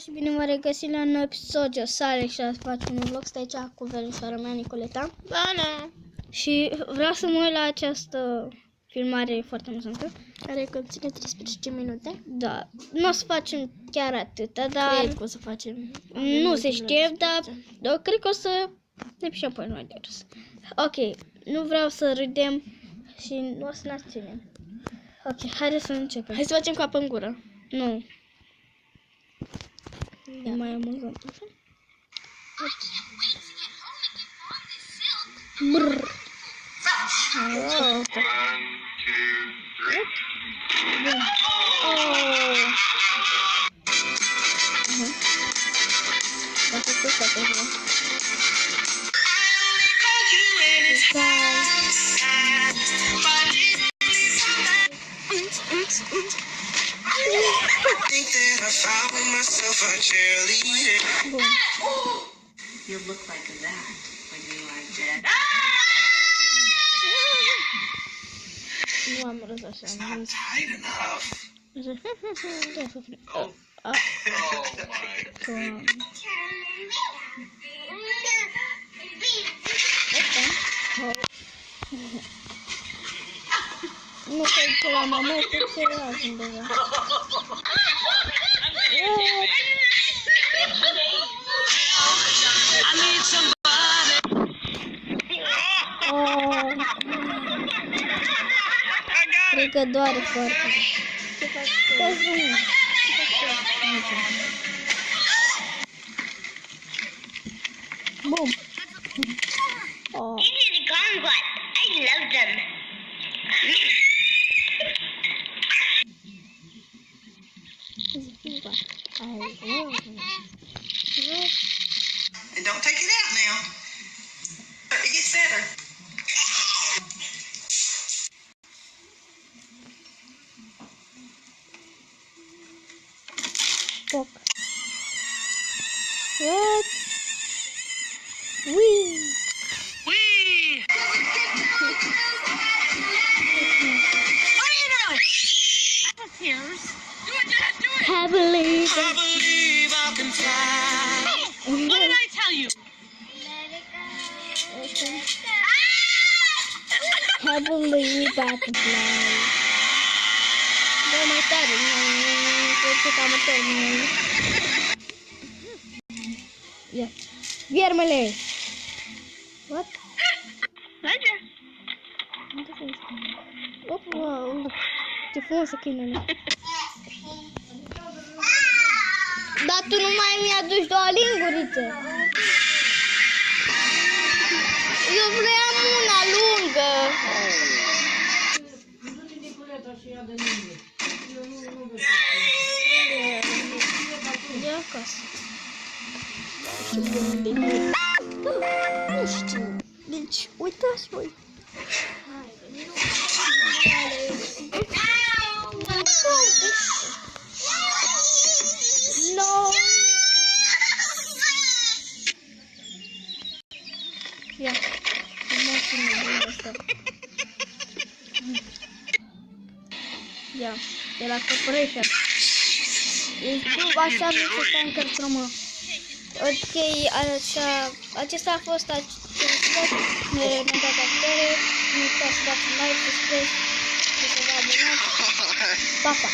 Și bine v-am regăsit la un nou episod. Eu sunt Alex și azi facem un vlog. Stai aici cu verișoara mea, Nicoleta. Bună! Și vreau să mă uit la această filmare foarte amuzantă, Care conține 13 minute. da, nu o să facem chiar atâta, dar Cred că o să facem. nu se știe, dar cred că o să ne pișăm pe noi de râs. Ok, nu vreau să râdem și nu o să ne abținem. Ok, haideți să începem. Hai să facem cap în gură. Nu. E mai amuzant. Brrr. Oh. Bun. Oh. Dacă tu să te văd. Think that I found myself a cheerleader. Bun. You look like that when you are dead. Nu am râs așa. It's not tight enough. Oh. Nu cred că la mama este celălalt undeva. Oh. Cred că doare foarte. Ce faci tu? Bum. Oh. These are the Gongbot. I love them. And don't take it out now. It gets better. Fuck. What? Wee. I believe I believe I can fly. What did I tell you? I believe I can fly. Dă mai tare, cred că am terminat. Ia. Viermele. What? Pleasure. Unde se este? Wow, ce frumos e câinele. Dar tu nu mai mi-aduci două lingurițe. Eu vreau una lungă. E acasă. Nu știu. Deci, uitați voi. No. Ia. Ia. De la corporation. Așa nu se stă în cărțumă. Ok, așa. Acesta a fost acest vlog. Ne vedem data viitoare. Nu uitați să dați like, subscribe și să vă abonați. Pa, pa!